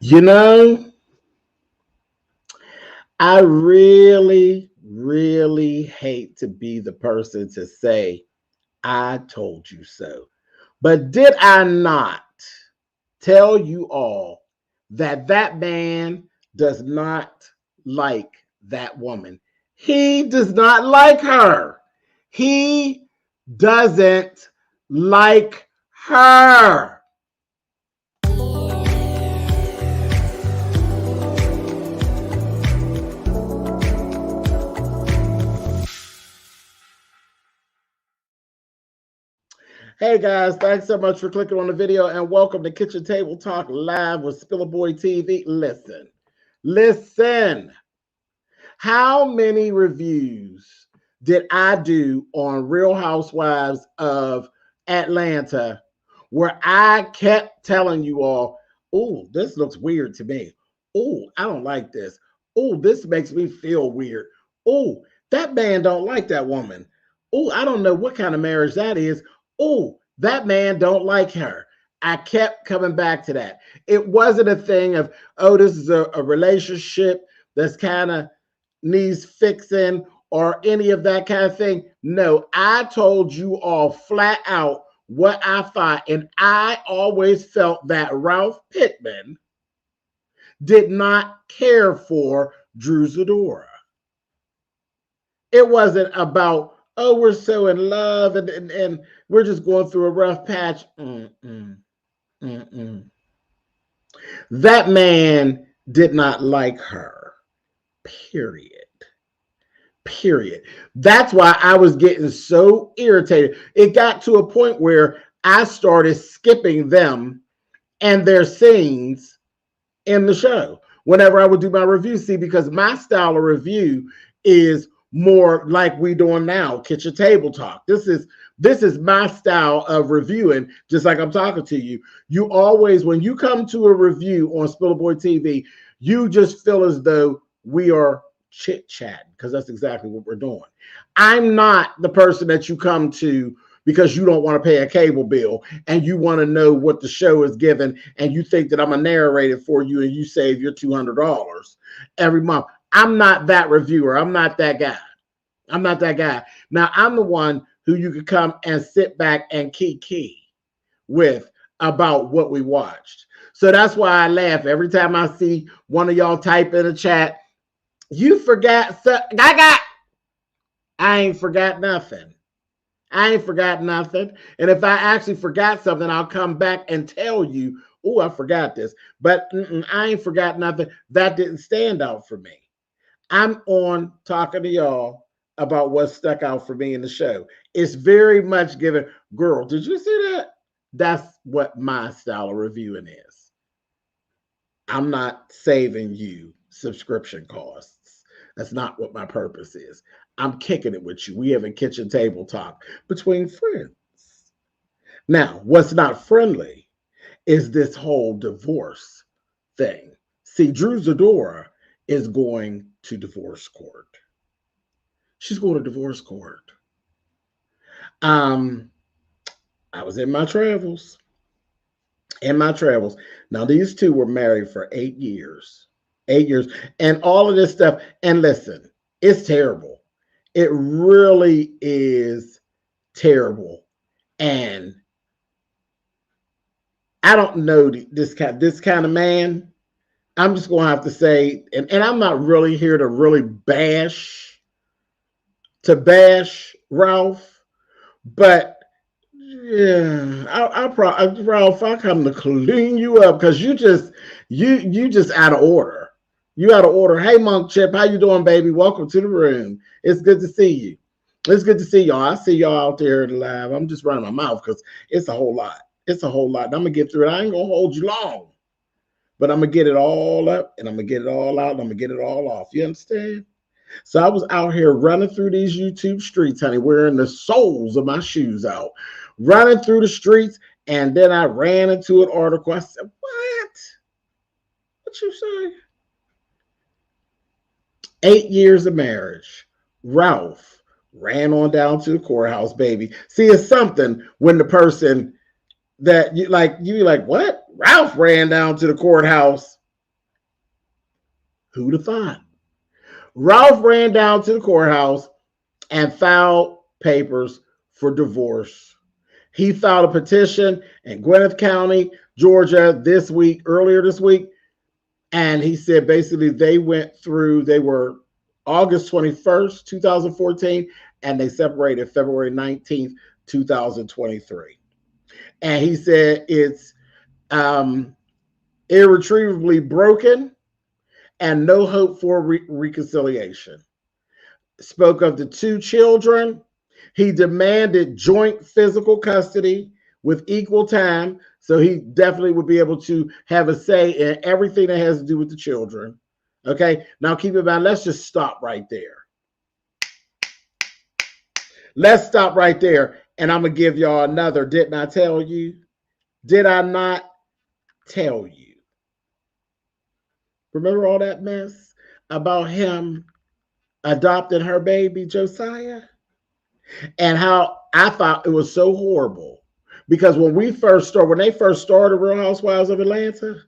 You know, I really hate to be the person to say, I told you so. But did I not tell you all that that man does not like that woman? He does not like her. He doesn't like her. Hey guys, thanks so much for clicking on the video and welcome to Kitchen Table Talk Live with SpillitBoyTV. Listen. How many reviews did I do on Real Housewives of Atlanta where I kept telling you all, oh, this looks weird to me. Oh, I don't like this. Oh, this makes me feel weird. Oh, that man don't like that woman. Oh, I don't know what kind of marriage that is. Oh, that man don't like her. I kept coming back to that. It wasn't a thing of, oh, this is a relationship that's kind of needs fixing or any of that kind of thing. No, I told you all flat out what I thought, and I always felt that Ralph Pittman did not care for Drew SIDORA. It wasn't about, oh, we're so in love and we're just going through a rough patch. That man did not like her. Period. That's why I was getting so irritated. It got to a point where I started skipping them and their scenes in the show whenever I would do my review. See, because my style of review is more like we doing now, kitchen table talk. This is my style of reviewing, just like I'm talking to you. You always, when you come to a review on SpillitBoyTV, you just feel as though we are chit-chatting, because that's exactly what we're doing. I'm not the person that you come to because you don't want to pay a cable bill and you want to know what the show is given and you think that I'm going to narrate it for you and you save your $200 every month. I'm not that reviewer. I'm not that guy. Now, I'm the one who you could come and sit back and key with about what we watched. So that's why I laugh every time I see one of y'all type in a chat, you forgot, I ain't forgot nothing. And if I actually forgot something, I'll come back and tell you, oh, I forgot this. But I ain't forgot nothing. That didn't stand out for me. I'm on talking to y'all about what stuck out for me in the show. It's very much given, girl, did you see that? That's what my style of reviewing is. I'm not saving you subscription costs. That's not what my purpose is. I'm kicking it with you. We have a kitchen table talk between friends. Now, what's not friendly is this whole divorce thing. See, Drew SIDORA is going to divorce court. She's going to divorce court. I was in my travels. Now, these two were married for 8 years. 8 years. And all of this stuff. And listen, it's terrible. It really is terrible. And I don't know this kind of man. I'm just going to have to say, and I'm not really here to really bash Ralph, but yeah, Ralph, I come to clean you up because you just out of order. You out of order. Hey, Monk Chip, how you doing, baby? Welcome to the room. It's good to see you. It's good to see y'all. I see y'all out there live. I'm just running my mouth because it's a whole lot. And I'm gonna get through it. I ain't gonna hold you long, but I'm gonna get it all up and I'm gonna get it all out and I'm gonna get it all off. You understand? So I was out here running through these YouTube streets, honey, wearing the soles of my shoes out, running through the streets, and then I ran into an article. I said, what? What you say? 8 years of marriage. Ralph ran on down to the courthouse, baby. See, it's something when the person that you like, what? Ralph ran down to the courthouse. Who'd have thought? Ralph ran down to the courthouse and filed papers for divorce. He filed a petition in Gwinnett County, Georgia earlier this week. And he said basically they were August 21st, 2014, and they separated February 19th, 2023. And he said it's irretrievably broken and no hope for reconciliation. Spoke of the 2 children. He demanded joint physical custody with equal time, so he definitely would be able to have a say in everything that has to do with the children. Okay, now keep in mind, let's just stop right there. Let's stop right there, and I'm going to give y'all another. Didn't I tell you? Did I not tell you? Remember all that mess about him adopting her baby, Josiah? And how I thought it was so horrible. Because when they first started Real Housewives of Atlanta,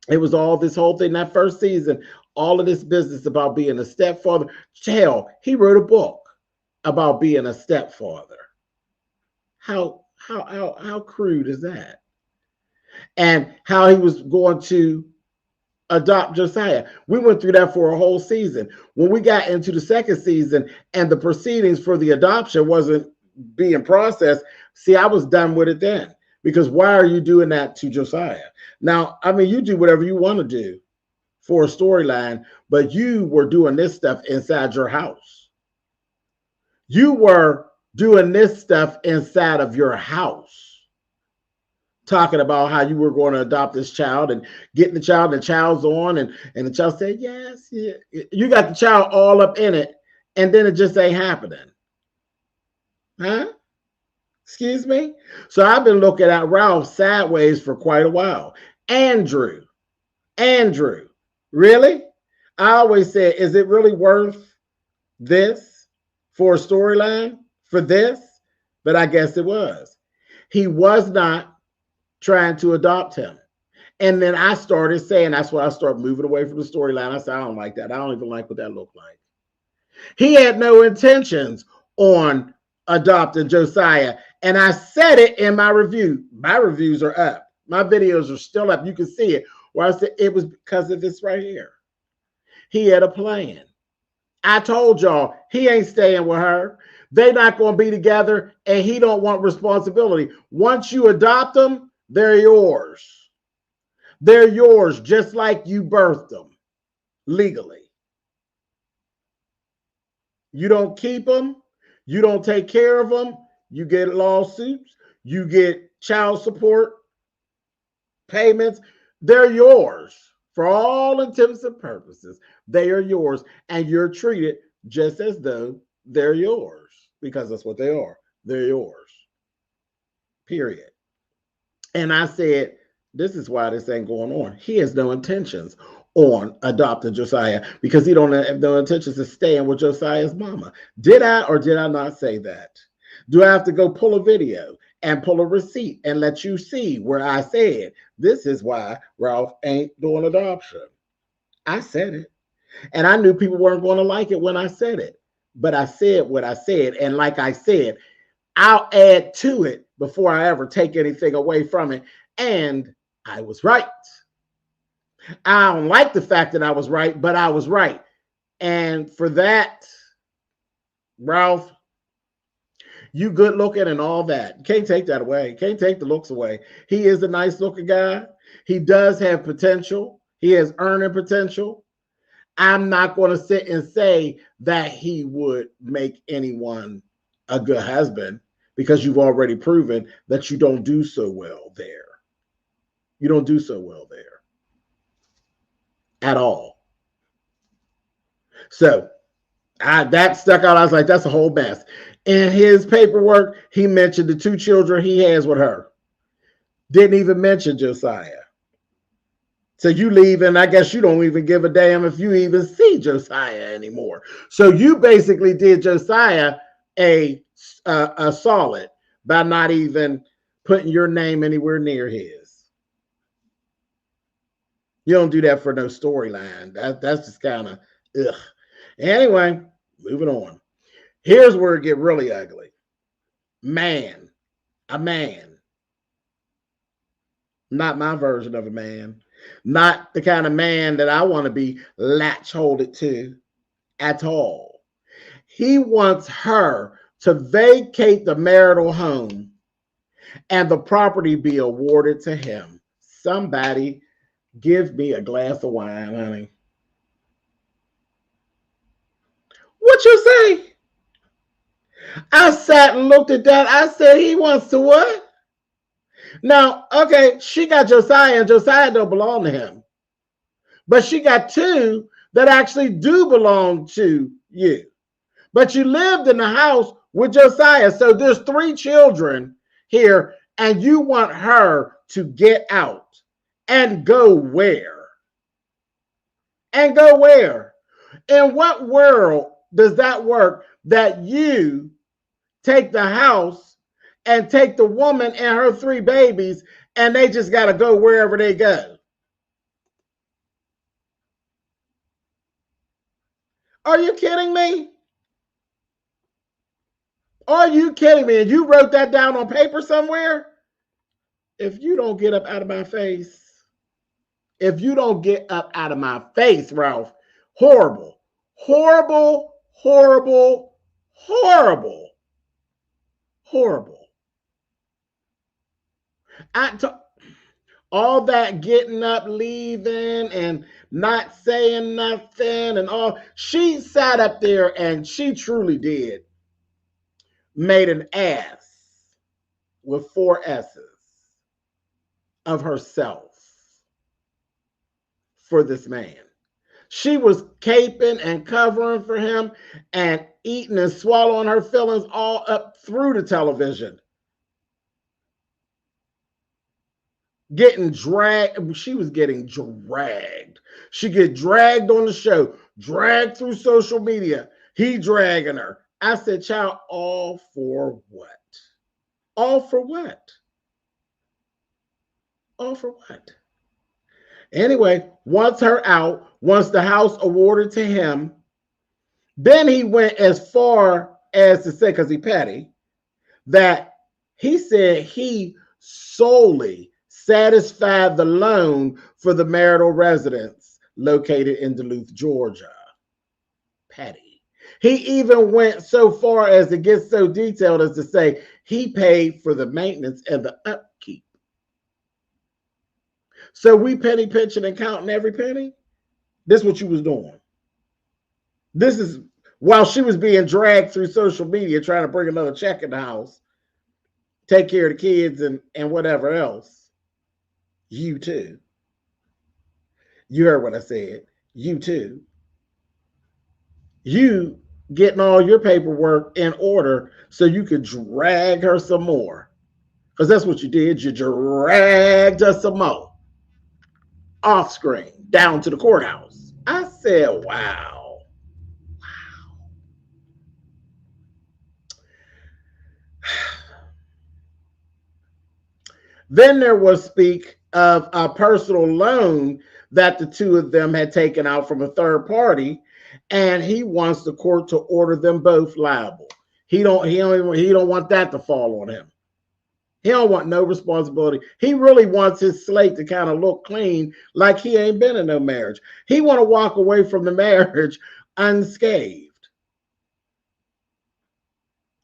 it was all this whole thing, that first season, all of this business about being a stepfather. Hell, he wrote a book about being a stepfather. How crude is that? And how he was going to adopt Josiah. We went through that for a whole season. When we got into the second season and the proceedings for the adoption wasn't being processed, see, I was done with it then. Because why are you doing that to Josiah? Now, I mean, you do whatever you want to do for a storyline, but you were doing this stuff inside your house. You were doing this stuff inside of your house. Talking about how you were going to adopt this child and getting the child, and the child's on, and the child said, yes, yeah. You got the child all up in it, and then it just ain't happening. Huh? Excuse me? So I've been looking at Ralph sideways for quite a while. Andrew, really? I always said, is it really worth this for a storyline for this? But I guess it was. He was not trying to adopt him. And then I started saying, that's why I started moving away from the storyline. I said, I don't like that. I don't even like what that looked like. He had no intentions on adopting Josiah. And I said it in my review. My reviews are up. My videos are still up. You can see it. Where I said it was because of this right here. He had a plan. I told y'all he ain't staying with her. They're not going to be together, and he don't want responsibility. Once you adopt them, they're yours. They're yours, just like you birthed them legally. You don't keep them. You don't take care of them. You get lawsuits. You get child support payments. They're yours for all intents and purposes. They are yours, and you're treated just as though they're yours, because that's what they are. They're yours. Period. And I said, this is why this ain't going on. He has no intentions on adopting Josiah, because he don't have no intentions of staying with Josiah's mama. Did I or did I not say that? Do I have to go pull a video and pull a receipt and let you see where I said, this is why Ralph ain't doing adoption? I said it. And I knew people weren't going to like it when I said it. But I said what I said. And like I said, I'll add to it before I ever take anything away from it. And I was right. I don't like the fact that I was right, but I was right. And for that, Ralph, you good looking and all that. You can't take that away. You can't take the looks away. He is a nice looking guy. He does have potential. He has earning potential. I'm not going to sit and say that he would make anyone a good husband, because you've already proven that you don't do so well there. You don't do so well there at all. So that stuck out. I was like, that's a whole mess. In his paperwork, he mentioned the 2 children he has with her. Didn't even mention Josiah. So you leave, and I guess you don't even give a damn if you even see Josiah anymore. So you basically did Josiah a solid by not even putting your name anywhere near his. You don't do that for no storyline. That's just kind of ugh. Anyway, moving on. Here's where it get really ugly. Man, a man. Not my version of a man. Not the kind of man that I want to be latch holded to at all. He wants her to vacate the marital home and the property be awarded to him. Somebody give me a glass of wine, honey. What you say? I sat and looked at that. I said, he wants to what? Now, okay, she got Josiah, and Josiah don't belong to him. But she got two that actually do belong to you. But you lived in the house with Josiah. So there's 3 children here, and you want her to get out and go where? And go where? In what world does that work that you take the house and take the woman and her 3 babies and they just got to go wherever they go? Are you kidding me? Are you kidding me? And you wrote that down on paper somewhere? If you don't get up out of my face, if you don't get up out of my face, Ralph, horrible, horrible, horrible, horrible, horrible. All that getting up, leaving, and not saying nothing and all. She sat up there and she truly did made an ass with 4 S's of herself for this man. She was caping and covering for him and eating and swallowing her feelings all up through the television. Getting dragged. She was getting dragged. She get dragged on the show, dragged through social media. He dragging her. I said, child, all for what? All for what? All for what? Anyway, wants her out, wants the house awarded to him. Then he went as far as to say, because he petty, that he said he solely satisfied the loan for the marital residence located in Duluth, Georgia. Petty. He even went so far as to get so detailed as to say he paid for the maintenance and the upkeep. So we penny pinching and counting every penny? This is what you was doing. This is while she was being dragged through social media trying to bring another check in the house, take care of the kids and whatever else. You too. You heard what I said. You too. You getting all your paperwork in order so you could drag her some more. Because that's what you did. You dragged her some more. Off screen, down to the courthouse. I said, wow. Wow. Then there was speak of a personal loan that the 2 of them had taken out from a third party, and he wants the court to order them both liable. He don't want that to fall on him. He don't want no responsibility. He really wants his slate to kind of look clean, like he ain't been in no marriage. He want to walk away from the marriage unscathed.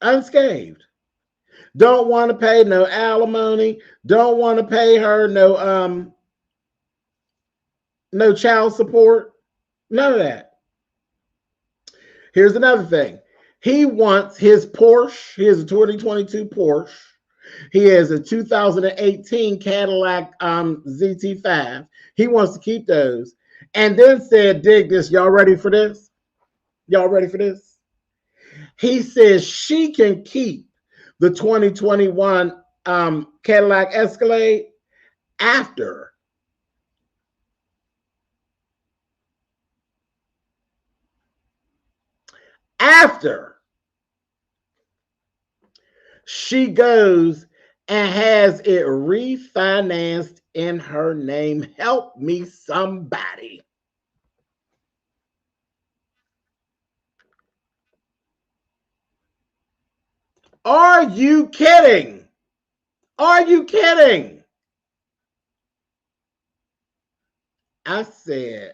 Unscathed. Don't want to pay no alimony. Don't want to pay her no child support. None of that. Here's another thing. He wants his Porsche. He has a 2022 Porsche. He has a 2018 Cadillac ZT5. He wants to keep those. And then said, dig this, y'all ready for this? Y'all ready for this? He says she can keep the 2021 Cadillac Escalade after she goes and has it refinanced in her name? Help me, somebody. Are you kidding? Are you kidding? I said,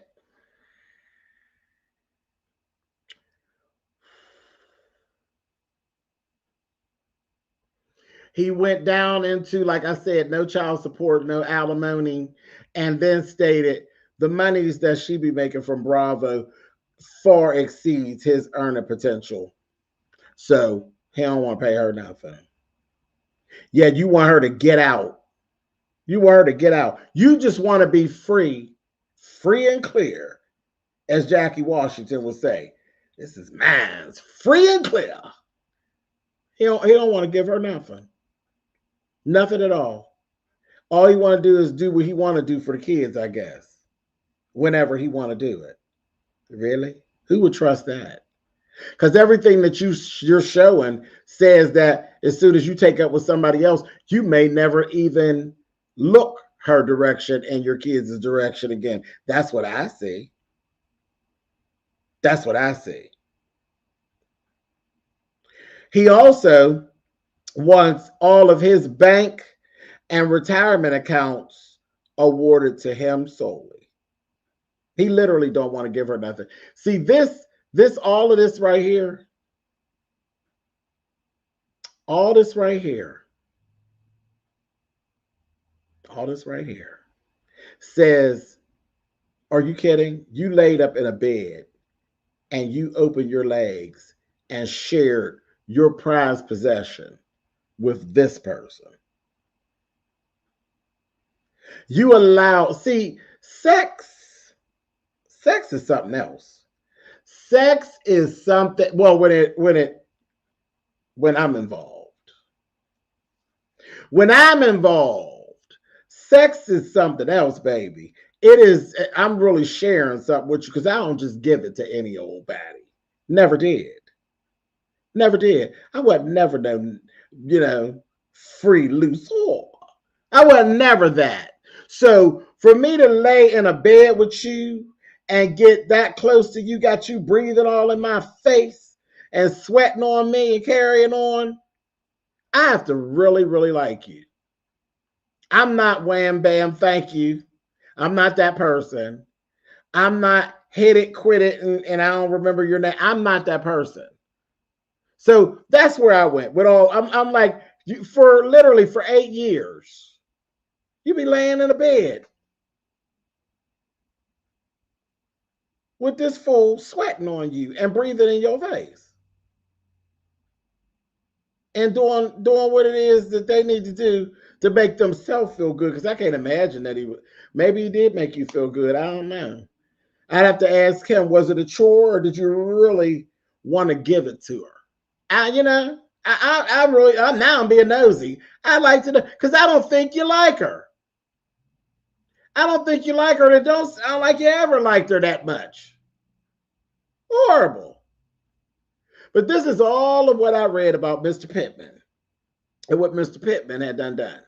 he went down into, like I said, no child support, no alimony, and then stated the monies that she be making from Bravo far exceeds his earning potential. So he don't want to pay her nothing. Yeah, you want her to get out. You want her to get out. You just want to be free, free and clear, as Jackie Washington would say. This is mine, free and clear. He don't want to give her nothing. Nothing at all. All he want to do is do what he want to do for the kids, I guess. Whenever he want to do it. Really? Who would trust that? Because everything that you're showing says that as soon as you take up with somebody else, you may never even look her direction and your kids' direction again. That's what I see. That's what I see. He also wants all of his bank and retirement accounts awarded to him solely. He literally don't want to give her nothing. See, all of this right here, all this right here says, are you kidding? You laid up in a bed and you opened your legs and shared your prized possession with this person. You allow, see, sex is something else. Sex is something, well, when I'm involved. When I'm involved, sex is something else, baby. It is, I'm really sharing something with you because I don't just give it to any old baddie. Never did. Never did. I wasn't never no, free, loose whore. I wasn't never that. So for me to lay in a bed with you and get that close to you, got you breathing all in my face and sweating on me and carrying on, I have to really, really like you. I'm not wham bam, thank you. I'm not that person. I'm not hit it, quit it, and I don't remember your name. I'm not that person. So that's where I went with all. I'm like, for literally for 8 years, you be laying in a bed with this fool sweating on you and breathing in your face and doing what it is that they need to do to make themselves feel good. Because I can't imagine that maybe he did make you feel good. I don't know. I'd have to ask him, was it a chore or did you really want to give it to her? I'm being nosy. I'd like to know, because I don't think you like her. I don't think you like her. It don't sound like you ever liked her that much. Horrible. But this is all of what I read about Mr. Pittman and what Mr. Pittman had done.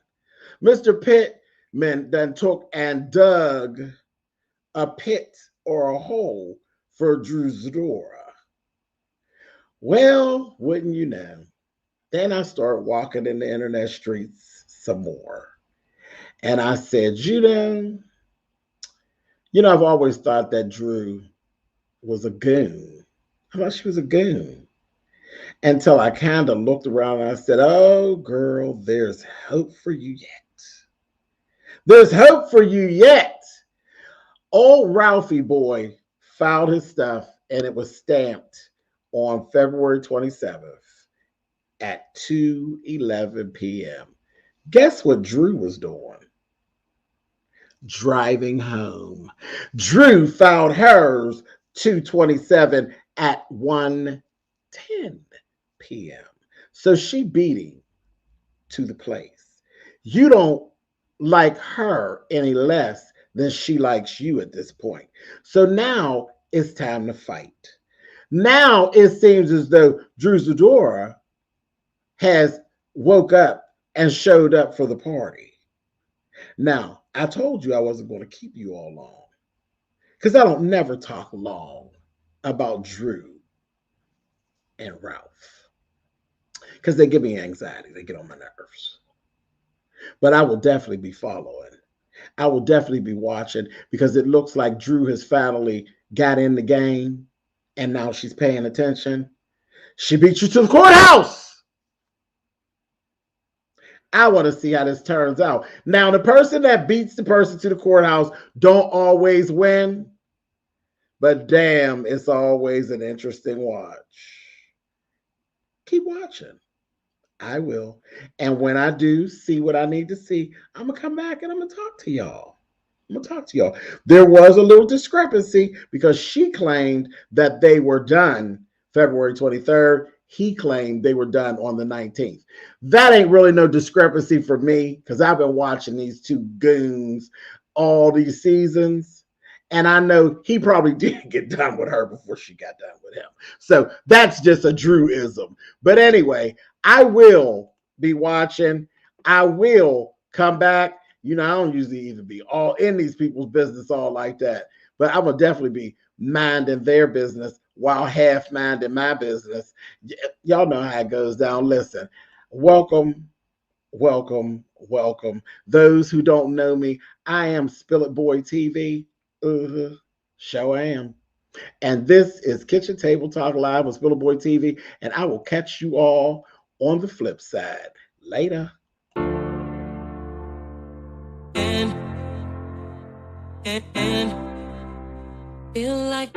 Mr. Pittman done took and dug a pit or a hole for SIDORA. Well, wouldn't you know? Then I started walking in the internet streets some more. And I said, I've always thought that Drew was a goon. I thought she was a goon. Until I kind of looked around and I said, oh, girl, there's hope for you yet. There's hope for you yet. Old Ralphie boy filed his stuff and it was stamped on February 27th at 2:11 p.m. Guess what Drew was doing? Driving home. Drew filed hers 2:27 at 1:10 p.m. So she beat him to the place. You don't like her any less than she likes you at this point. So now it's time to fight. Now it seems as though Drew SIDORA has woke up and showed up for the party. Now, I told you I wasn't going to keep you all long because I don't never talk long about Drew and Ralph because they give me anxiety. They get on my nerves. But I will definitely be following. I will definitely be watching because it looks like Drew has finally got in the game and now she's paying attention. She beat you to the courthouse. I want to see how this turns out. Now, the person that beats the person to the courthouse don't always win, but damn, it's always an interesting watch. Keep watching. I will. And when I do see what I need to see, I'm going to come back and I'm going to talk to y'all. I'm going to talk to y'all. There was a little discrepancy because she claimed that they were done February 23rd. He claimed they were done on the 19th. That ain't really no discrepancy for me because I've been watching these two goons all these seasons. And I know he probably did get done with her before she got done with him. So that's just a Drewism. But anyway, I will be watching. I will come back. You know, I don't usually even be all in these people's business all like that. But I will definitely be minding their business while half minding my business. Y'all know how it goes down. Listen, welcome, welcome, welcome. Those who don't know me, I am SpillitBoyTV. Sure am. And this is Kitchen Table Talk Live with SpillitBoyTV. And I will catch you all on the flip side. Later. And feel like